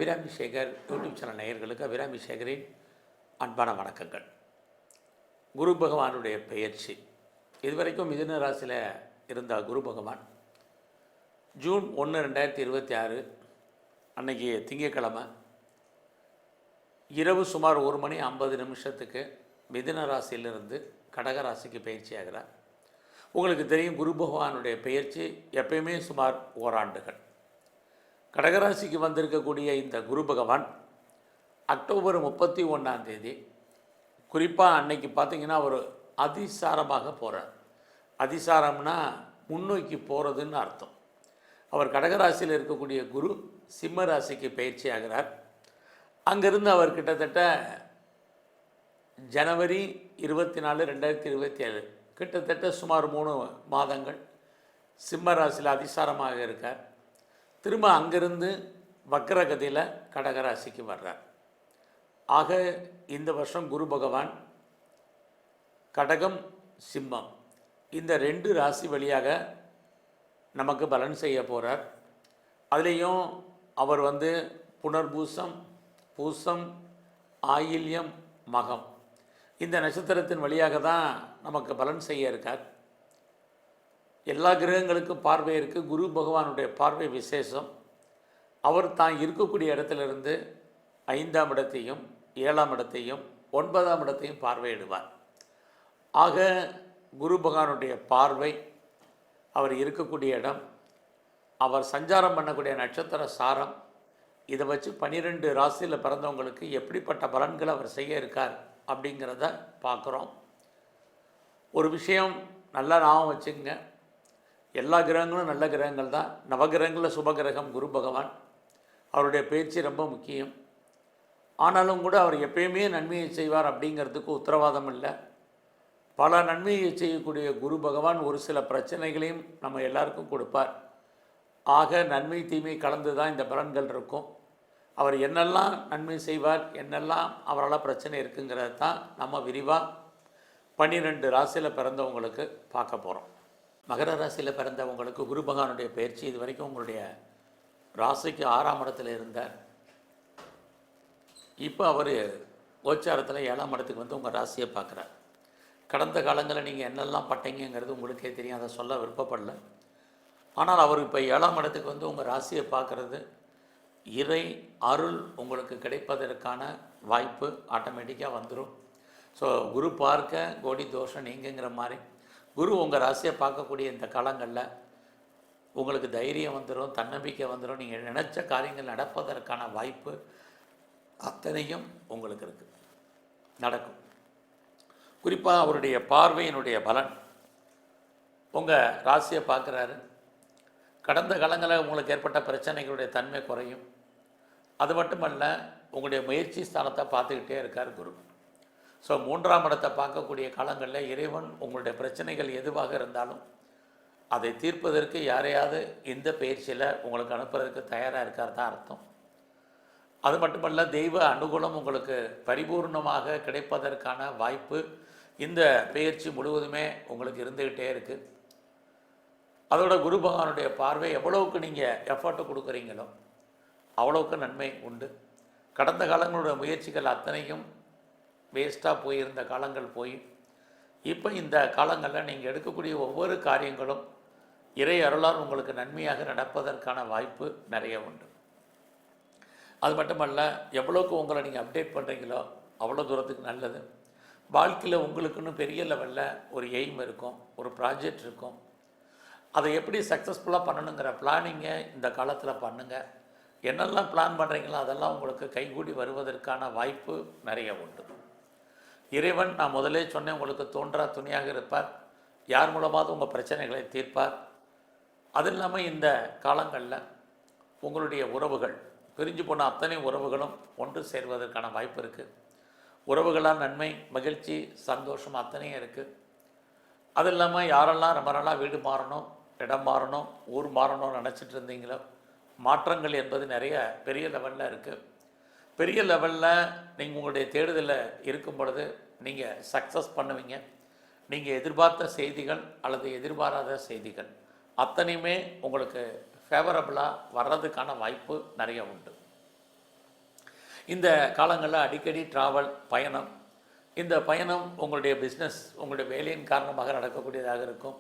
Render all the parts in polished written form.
Abirami Sekar YouTube channel நேயர்களுக்கு அபிராமி சேகரின் அன்பான வணக்கங்கள். குரு பகவானுடைய பெயர்ச்சி இதுவரைக்கும் மிதுன ராசியில் இருந்த குரு பகவான் ஜூன் 1, 2026 அன்னைக்கு திங்கட்கிழமை இரவு சுமார் 1:50 மிதுன ராசியிலிருந்து கடக ராசிக்கு பயிற்சி ஆகிறார். உங்களுக்கு தெரியும், குரு பகவானுடைய பெயர்ச்சி எப்பயுமே சுமார் ஓராண்டுகள். கடகராசிக்கு வந்திருக்கக்கூடிய இந்த குரு பகவான் அக்டோபர் 31 குறிப்பாக அன்னைக்கு பார்த்திங்கன்னா அவர் அதிசாரமாக போகிறார். அதிசாரம்னா முன்னோக்கி போகிறதுன்னு அர்த்தம். அவர் கடகராசியில் இருக்கக்கூடிய குரு சிம்ம ராசிக்கு பயிற்சி ஆகிறார். அங்கேருந்து அவர் கிட்டத்தட்ட ஜனவரி 24, 2027 கிட்டத்தட்ட சுமார் 3 மாதங்கள் சிம்ம ராசியில் அதிசாரமாக இருக்கார். திரும்ப அங்கிருந்து வக்ரகதியில் கடகராசிக்கு வர்றார். ஆக இந்த வருஷம் குரு பகவான் கடகம் சிம்மம் இந்த 2 ராசி வழியாக நமக்கு பலன் செய்ய போகிறார். அதுலேயும் அவர் புனர்பூசம், பூசம், ஆயில்யம், மகம் இந்த நட்சத்திரத்தின் வழியாக தான் நமக்கு பலன் செய்ய இருக்கார். எல்லா கிரகங்களுக்கும் பார்வை இருக்குது. குரு பகவானுடைய பார்வை விசேஷம். அவர் தான் இருக்கக்கூடிய இடத்திலிருந்து 5ஆம் இடத்தையும் 7ஆம் இடத்தையும் 9ஆம் இடத்தையும் பார்வையிடுவார். ஆக குரு பகவானுடைய பார்வை, அவர் இருக்கக்கூடிய இடம், அவர் சஞ்சாரம் பண்ணக்கூடிய நட்சத்திர சாரம், இதை வச்சு 12 ராசியில் பிறந்தவங்களுக்கு எப்படிப்பட்ட பலன்களை அவர் செய்ய இருக்கார் அப்படிங்கிறத பார்க்குறோம். ஒரு விஷயம் நல்லா ஞாபகம் வச்சுங்க, எல்லா கிரகங்களும் நல்ல கிரகங்கள் தான். நவகிரகங்களில் சுபகிரகம் குரு பகவான். அவருடைய பேச்சு ரொம்ப முக்கியம். ஆனாலும் கூட அவர் எப்பயுமே நன்மையை செய்வார் அப்படிங்கிறதுக்கு உத்தரவாதம் இல்லை. பல நன்மையை செய்யக்கூடிய குரு பகவான் ஒரு சில பிரச்சனைகளையும் நம்ம எல்லாருக்கும் கொடுப்பார். ஆக நன்மை தீமை கலந்து தான் இந்த பலன்கள் இருக்கும். அவர் என்னெல்லாம் நன்மை செய்வார், என்னெல்லாம் அவரால் பிரச்சனை இருக்குங்கிறத தான் நம்ம விரிவாக 12 ராசியில் பிறந்தவங்களுக்கு பார்க்க போகிறோம். மகர ராசியில் பிறந்தவங்களுக்கு குரு பகவானுடைய பயிற்சி இது வரைக்கும் உங்களுடைய ராசிக்கு 6ஆம் இடத்துல இருந்தார். இப்போ அவர் கோச்சாரத்தில் 7ஆம் இடத்துக்கு உங்கள் ராசியை பார்க்குறார். கடந்த காலங்களில் நீங்கள் என்னெல்லாம் பட்டீங்கிறது உங்களுக்கே தெரியும், அதை சொல்ல விருப்பப்படல. ஆனால் அவர் இப்போ 7ஆம் இடத்துக்கு உங்கள் ராசியை பார்க்குறது இறை அருள் உங்களுக்கு கிடைப்பதற்கான வாய்ப்பு ஆட்டோமேட்டிக்காக வந்துடும். ஸோ குரு பார்க்க கோடி தோஷம் நீங்குங்கிற மாதிரி குரு உங்கள் ராசியை பார்க்கக்கூடிய இந்த காலங்களில் உங்களுக்கு தைரியம் வந்துடும், தன்னம்பிக்கை வந்துடும். நீங்கள் நினச்ச காரியங்கள் நடப்பதற்கான வாய்ப்பு அத்தனையும் உங்களுக்கு இருக்குது, நடக்கும். குறிப்பாக அவருடைய பார்வையினுடைய பலன் உங்கள் ராசியை பார்க்குறாரு. கடந்த காலங்களில் உங்களுக்கு ஏற்பட்ட பிரச்சனைகளுடைய தன்மை குறையும். அது மட்டுமல்ல, உங்களுடைய முயற்சி ஸ்தானத்தை பார்த்துக்கிட்டே இருக்கார் குரு. ஸோ 3ஆம் இடத்தை பார்க்கக்கூடிய காலங்களில் இறைவன் உங்களுடைய பிரச்சனைகள் எதுவாக இருந்தாலும் அதை தீர்ப்பதற்கு யாரையாவது இந்த பயிற்சியில் உங்களுக்கு அனுப்புறதுக்கு தயாராக இருக்கார் தான் அர்த்தம். அது மட்டுமல்ல, தெய்வ அனுகூலம் உங்களுக்கு பரிபூர்ணமாக கிடைப்பதற்கான வாய்ப்பு இந்த பயிற்சி முழுவதுமே உங்களுக்கு இருந்துக்கிட்டே இருக்குது. அதோட குரு பகவானுடைய பார்வை எவ்வளவுக்கு நீங்கள் எஃபர்ட்டு கொடுக்குறீங்களோ அவ்வளவுக்கு நன்மை உண்டு. கடந்த காலங்களுடைய முயற்சிகள் அத்தனையும் வேஸ்ட்டாக போயிருந்த காலங்கள் போய் இப்போ இந்த காலங்களில் நீங்கள் எடுக்கக்கூடிய ஒவ்வொரு காரியங்களும் இறை அருளால் உங்களுக்கு நன்மையாக நடப்பதற்கான வாய்ப்பு நிறைய உண்டு. அது மட்டுமல்ல, எவ்வளோக்கு உங்களை நீங்கள் அப்டேட் பண்ணுறீங்களோ அவ்வளோ தூரத்துக்கு நல்லது. வாழ்க்கையில் உங்களுக்குன்னு பெரிய லெவலில் ஒரு எய்ம் இருக்கும், ஒரு ப்ராஜெக்ட் இருக்கும். அதை எப்படி சக்ஸஸ்ஃபுல்லாக பண்ணணுங்கிற பிளானிங்கை இந்த காலத்தில் பண்ணுங்கள். என்னெல்லாம் பிளான் பண்ணுறீங்களோ அதெல்லாம் உங்களுக்கு கைகூடி வருவதற்கான வாய்ப்பு நிறைய உண்டு. இறைவன், நான் முதலே சொன்னேன், உங்களுக்கு தோன்றா துணையாக இருப்பார். யார் மூலமாவது உங்கள் பிரச்சனைகளை தீர்ப்பார். அது இல்லாமல் இந்த காலங்களில் உங்களுடைய உறவுகள், பிரிஞ்சு போன அத்தனை உறவுகளும் ஒன்று சேர்வதற்கான வாய்ப்பு இருக்குது. உறவுகளால் நன்மை, மகிழ்ச்சி, சந்தோஷம் அத்தனையும் இருக்குது. அது இல்லாமல் யாரெல்லாம் ரொம்ப நாளாக வீடு மாறணும், இடம் மாறணும், ஊர் மாறணும்னு நினச்சிட்டு இருந்தீங்களோ மாற்றங்கள் என்பது நிறைய பெரிய லெவலில் இருக்குது. பெரிய லெவலில் நீங்கள் உங்களுடைய தேடுதலில் இருக்கும் பொழுது நீங்கள் சக்ஸஸ் பண்ணுவீங்க. நீங்கள் எதிர்பார்த்த செய்திகள் அல்லது எதிர்பாராத செய்திகள் அத்தனையுமே உங்களுக்கு ஃபேவரபுளாக வர்றதுக்கான வாய்ப்பு நிறைய உண்டு. இந்த காலங்களில் அடிக்கடி ட்ராவல் பயணம், இந்த பயணம் உங்களுடைய பிஸ்னஸ் உங்களுடைய வேலையின் காரணமாக நடக்கக்கூடியதாக இருக்கும்.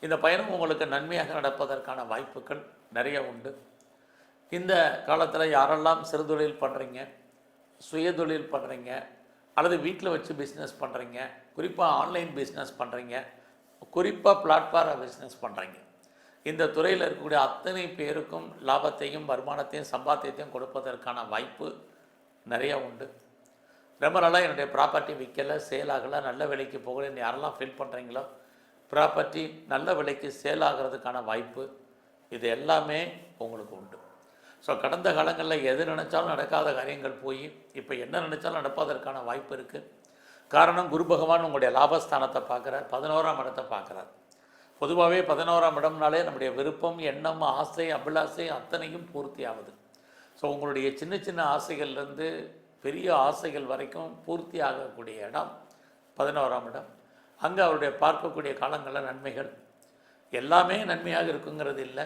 இந்த பயணம் உங்களுக்கு நன்மையாக நடப்பதற்கான வாய்ப்புகள் நிறைய உண்டு. இந்த காலத்தில் யாரெல்லாம் சிறுதொழில் பண்ணுறீங்க, சுயதொழில் பண்ணுறீங்க, அல்லது வீட்டில் வச்சு பிஸ்னஸ் பண்ணுறீங்க, குறிப்பாக ஆன்லைன் பிஸ்னஸ் பண்ணுறீங்க, குறிப்பாக பிளாட்ஃபார்ம் பிஸ்னஸ் பண்ணுறீங்க, இந்த துறையில் இருக்கக்கூடிய அத்தனை பேருக்கும் லாபத்தையும் வருமானத்தையும் சம்பாத்தியத்தையும் கொடுப்பதற்கான வாய்ப்பு நிறையா உண்டு. ரொம்ப நாளாக என்னுடைய ப்ராப்பர்ட்டி விற்கலை, சேல் ஆகலை, நல்ல விலைக்கு போகலன்னு யாரெல்லாம் ஃபீல் பண்ணுறீங்களோ, ப்ராப்பர்ட்டி நல்ல விலைக்கு சேல் ஆகிறதுக்கான வாய்ப்பு இது எல்லாமே உங்களுக்கு உண்டு. ஸோ கடந்த காலங்களில் எது நினச்சாலும் நடக்காத காரியங்கள் போய் இப்போ என்ன நினச்சாலும் நடப்பதற்கான வாய்ப்பு இருக்குது. காரணம், குரு பகவான் உங்களுடைய லாபஸ்தானத்தை பார்க்குறார், 11ஆம் இடத்தை பார்க்குறார். பொதுவாகவே 11ஆம் இடம்னாலே நம்முடைய விருப்பம், எண்ணம், ஆசை, அபிலாசை அத்தனையும் பூர்த்தி ஆகுது. ஸோ உங்களுடைய சின்ன சின்ன ஆசைகள்லேருந்து பெரிய ஆசைகள் வரைக்கும் பூர்த்தி ஆகக்கூடிய இடம் 11ஆம் இடம். அங்கே அவருடைய பார்க்கக்கூடிய காலங்களில் நன்மைகள் எல்லாமே நன்மையாக இருக்குங்கிறது இல்லை.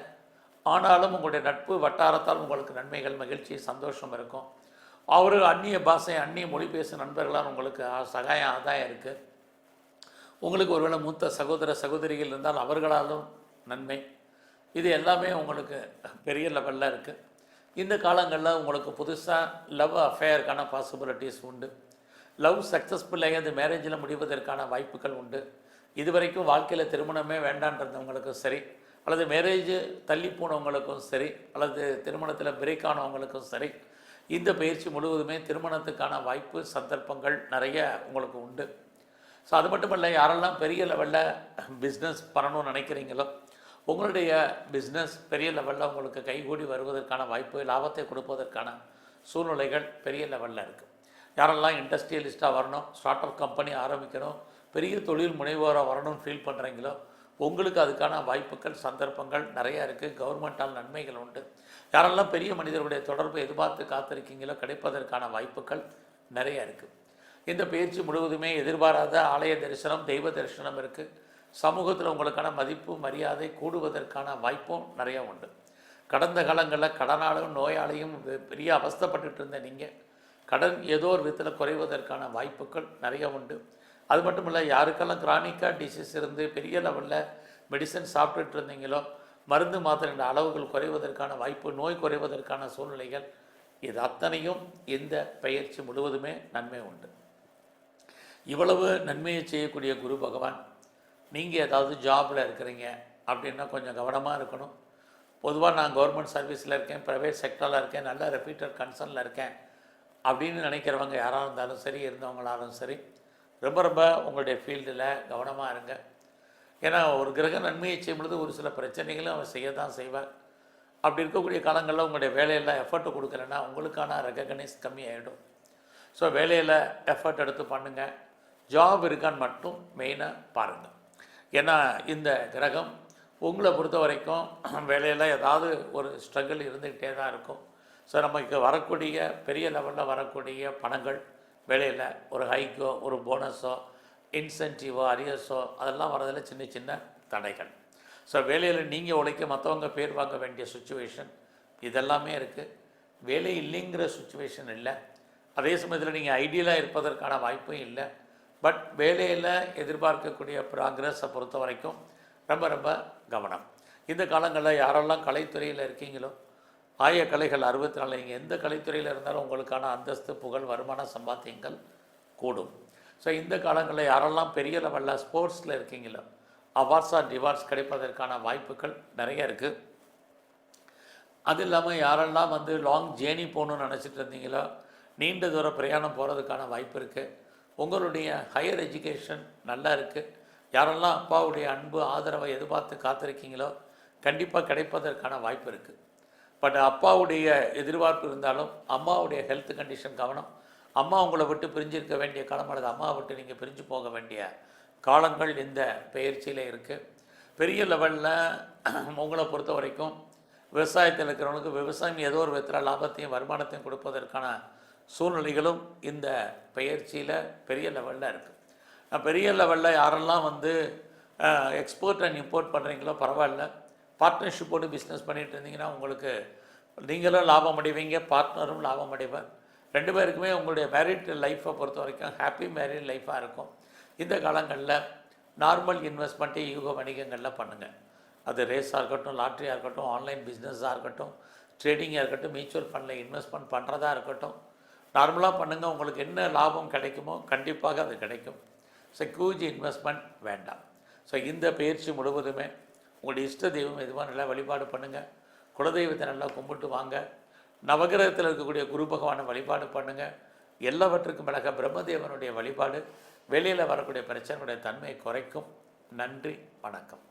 ஆனாலும் உங்களுடைய நட்பு வட்டாரத்தால் உங்களுக்கு நன்மைகள், மகிழ்ச்சி, சந்தோஷம் இருக்கும். அவர் அந்நிய பாஷை, அந்நிய மொழி பேசும் நண்பர்களால் உங்களுக்கு சகாயம், ஆதாயம் இருக்குது. உங்களுக்கு ஒருவேளை மூத்த சகோதர சகோதரிகள் இருந்தால் அவர்களாலும் நன்மை. இது எல்லாமே உங்களுக்கு பெரிய லெவலில் இருக்குது. இந்த காலங்களில் உங்களுக்கு புதுசாக லவ் அஃபேருக்கான பாசிபிலிட்டிஸ் உண்டு. லவ் சக்ஸஸ்ஃபுல்லாகி அது மேரேஜில் முடிவதற்கான வாய்ப்புகள் உண்டு. இதுவரைக்கும் வாழ்க்கையில் திருமணமே வேண்டான்றவங்களுக்கும் சரி, அல்லது மேரேஜ் தள்ளி போனவங்களுக்கும் சரி, அல்லது திருமணத்தில் பிரேக் ஆனவங்களுக்கும் சரி, இந்த பயிற்சி முழுவதுமே திருமணத்துக்கான வாய்ப்பு, சந்தர்ப்பங்கள் நிறைய உங்களுக்கு உண்டு. ஸோ அது மட்டும் இல்லை, யாரெல்லாம் பெரிய லெவலில் பிஸ்னஸ் பண்ணணும்னு நினைக்கிறீங்களோ, உங்களுடைய பிஸ்னஸ் பெரிய லெவலில் உங்களுக்கு கைகூடி வருவதற்கான வாய்ப்பு, லாபத்தை கொடுப்பதற்கான சூழ்நிலைகள் பெரிய லெவலில் இருக்குது. யாரெல்லாம் இண்டஸ்ட்ரியலிஸ்ட்டாக வரணும், ஸ்டார்ட் அப் கம்பெனி ஆரம்பிக்கணும், பெரிய தொழில் முனைவோராக வரணும்னு ஃபீல் பண்ணுறீங்களோ, உங்களுக்கு அதுக்கான வாய்ப்புகள், சந்தர்ப்பங்கள் நிறையா இருக்குது. கவர்மெண்ட்டால் நன்மைகள் உண்டு. யாரெல்லாம் பெரிய மனிதர்களுடைய தொடர்பை எதிர்பார்த்து காத்திருக்கீங்களோ, கிடைப்பதற்கான வாய்ப்புகள் நிறையா இருக்குது. இந்த பயிற்சி முழுவதுமே எதிர்பாராத ஆலய தரிசனம், தெய்வ தரிசனம் இருக்குது. சமூகத்தில் உங்களுக்கான மதிப்பு, மரியாதை கூடுவதற்கான வாய்ப்பும் நிறையா உண்டு. கடந்த காலங்களில் கடனாலும் நோயாளியும் பெரிய அவஸ்தைப்பட்டு இருந்த நீங்கள் கடன் ஏதோ ஒரு விதத்தில் குறைவதற்கான வாய்ப்புகள் நிறைய உண்டு. அது மட்டும் இல்லை, யாருக்கெல்லாம் கிரானிக்காக டிசீஸ் இருந்து பெரிய லெவலில் மெடிசன் சாப்பிட்டுட்டு இருந்தீங்களோ, மருந்து மாத்திரை அளவுகள் குறைவதற்கான வாய்ப்பு, நோய் குறைவதற்கான சூழ்நிலைகள், இது அத்தனையும் இந்த பயிற்சி முழுவதுமே நன்மை உண்டு. இவ்வளவு நன்மையை செய்யக்கூடிய குரு பகவான், நீங்கள் ஏதாவது ஜாபில் இருக்கிறீங்க அப்படின்னா கொஞ்சம் கவனமாக இருக்கணும். பொதுவாக நான் கவர்மெண்ட் சர்வீஸில் இருக்கேன், ப்ரைவேட் செக்டரில் இருக்கேன், நல்ல ரெப்யூட்டட் கன்சர்னில் இருக்கேன் அப்படின்னு நினைக்கிறவங்க யாராக இருந்தாலும் சரி, இருந்தவங்களாலும் சரி, ரொம்ப ரொம்ப உங்களுடைய ஃபீல்டில் கவனமாக இருங்க. ஏன்னா ஒரு கிரக நன்மையை செய்யும் பொழுது ஒரு சில பிரச்சனைகளும் அவன் செய்ய தான் செய்வார். அப்படி இருக்கக்கூடிய காலங்களில் உங்களுடைய வேலையில் எஃபர்ட் கொடுக்கலன்னா உங்களுக்கான ரெகக்னைஸ் கம்மியாகிடும். ஸோ வேலையில் எஃபர்ட் எடுத்து பண்ணுங்கள். ஜாப் இருக்கான்னு மட்டும் மெயினாக பாருங்கள். ஏன்னா இந்த கிரகம் உங்களை பொறுத்த வரைக்கும் வேலையில் ஏதாவது ஒரு ஸ்ட்ரகிள் இருந்துக்கிட்டே தான் இருக்கும். ஸோ நமக்கு வரக்கூடிய பெரிய லெவலில் வரக்கூடிய பணங்கள், வேலையில் ஒரு ஹைக்கோ, ஒரு போனஸோ, இன்சென்டிவோ, அரியர்ஸோ அதெல்லாம் வரதில் சின்ன சின்ன தடைகள். ஸோ வேலையில் நீங்கள் உழைக்க மற்றவங்க பேர் வாங்க வேண்டிய சுச்சுவேஷன் இதெல்லாமே இருக்குது. வேலை இல்லைங்கிற சுச்சுவேஷன் இல்லை. அதே சமயத்தில் நீங்கள் ஐடியலாக இருப்பதற்கான வாய்ப்பும் இல்லை. பட் வேலையில் எதிர்பார்க்கக்கூடிய ப்ராக்ரஸை பொறுத்த வரைக்கும் ரொம்ப ரொம்ப கவனம். இந்த காலங்களில் யாரெல்லாம் கலைத்துறையில் இருக்கீங்களோ, ஆய கலைகள் 64, நீங்கள் எந்த கலைத்துறையில் இருந்தாலும் உங்களுக்கான அந்தஸ்து, புகழ், வருமான, சம்பாத்தியங்கள் கூடும். ஸோ இந்த காலங்களில் யாரெல்லாம் பெரிய லெவலில் ஸ்போர்ட்ஸில் இருக்கீங்களோ, அவார்ட்ஸ் ஆர் டிவார்ட்ஸ் கிடைப்பதற்கான வாய்ப்புகள் நிறைய இருக்குது. அது இல்லாமல் யாரெல்லாம் லாங் ஜேர்னி போகணுன்னு நினச்சிட்டு இருந்தீங்களோ, நீண்ட தூர பிரயாணம் போகிறதுக்கான வாய்ப்பு இருக்குது. உங்களுடைய ஹையர் எஜுகேஷன் நல்லா இருக்குது. யாரெல்லாம் அப்பாவுடைய அன்பு, ஆதரவை எதிர்பார்த்து காத்திருக்கீங்களோ, கண்டிப்பாக கிடைப்பதற்கான வாய்ப்பு இருக்குது. பட் அப்பாவுடைய எதிர்பார்ப்பு இருந்தாலும் அம்மாவுடைய ஹெல்த் கண்டிஷன் கவனம். அம்மா உங்களை விட்டு பிரிஞ்சிருக்க வேண்டிய காலம், அல்லது அம்மாவை விட்டு நீங்கள் பிரிஞ்சு போக வேண்டிய காலங்கள் இந்த பயிற்சியில் இருக்குது. பெரிய லெவலில் உங்களை பொறுத்த வரைக்கும் விவசாயத்தில் இருக்கிறவங்களுக்கு விவசாயம் ஏதோ ஒரு விதத்தில் லாபத்தையும் வருமானத்தையும் கொடுப்பதற்கான சூழ்நிலைகளும் இந்த பயிற்சியில் பெரிய லெவலில் இருக்குது. பெரிய லெவலில் யாரெல்லாம் எக்ஸ்போர்ட் அண்ட் இம்போர்ட் பண்ணுறீங்களோ பரவாயில்ல, பார்ட்னர்ஷிப்போடு பிஸ்னஸ் பண்ணிகிட்டு இருந்தீங்கன்னா உங்களுக்கு நீங்களும் லாபம் அடைவீங்க, பார்ட்னரும் லாபம் அடைவார். 2 பேருக்குமே உங்களுடைய மேரிட் லைஃப்பை பொறுத்த வரைக்கும் ஹாப்பி மேரிட் லைஃபாக இருக்கும். இந்த காலங்களில் நார்மல் இன்வெஸ்ட்மெண்ட்டு யூக வணிகங்களில் பண்ணுங்கள். அது ரேஸாக இருக்கட்டும், லாட்ரியாக இருக்கட்டும், ஆன்லைன் பிஸ்னஸாக இருக்கட்டும், ட்ரேடிங்காக இருக்கட்டும், மியூச்சுவல் ஃபண்டில் இன்வெஸ்ட்மெண்ட் பண்ணுறதா இருக்கட்டும், நார்மலாக பண்ணுங்கள். உங்களுக்கு என்ன லாபம் கிடைக்குமோ கண்டிப்பாக அது கிடைக்கும். ஸோ ஹியூஜ் இன்வெஸ்ட்மெண்ட் வேண்டாம். ஸோ இந்த பயிற்சி முழுவதுமே உங்களுடைய இஷ்ட தெய்வம் எதுவாக நல்லா வழிபாடு பண்ணுங்கள். குலதெய்வத்தை நல்லா கும்பிட்டு வாங்க. நவகிரகத்தில் இருக்கக்கூடிய குரு பகவானை வழிபாடு பண்ணுங்கள். எல்லாவற்றுக்கும் மேலாக பிரம்மதேவனுடைய வழிபாடு வெளியில் வரக்கூடிய பிரச்சனையுடைய தன்மையை குறைக்கும். நன்றி, வணக்கம்.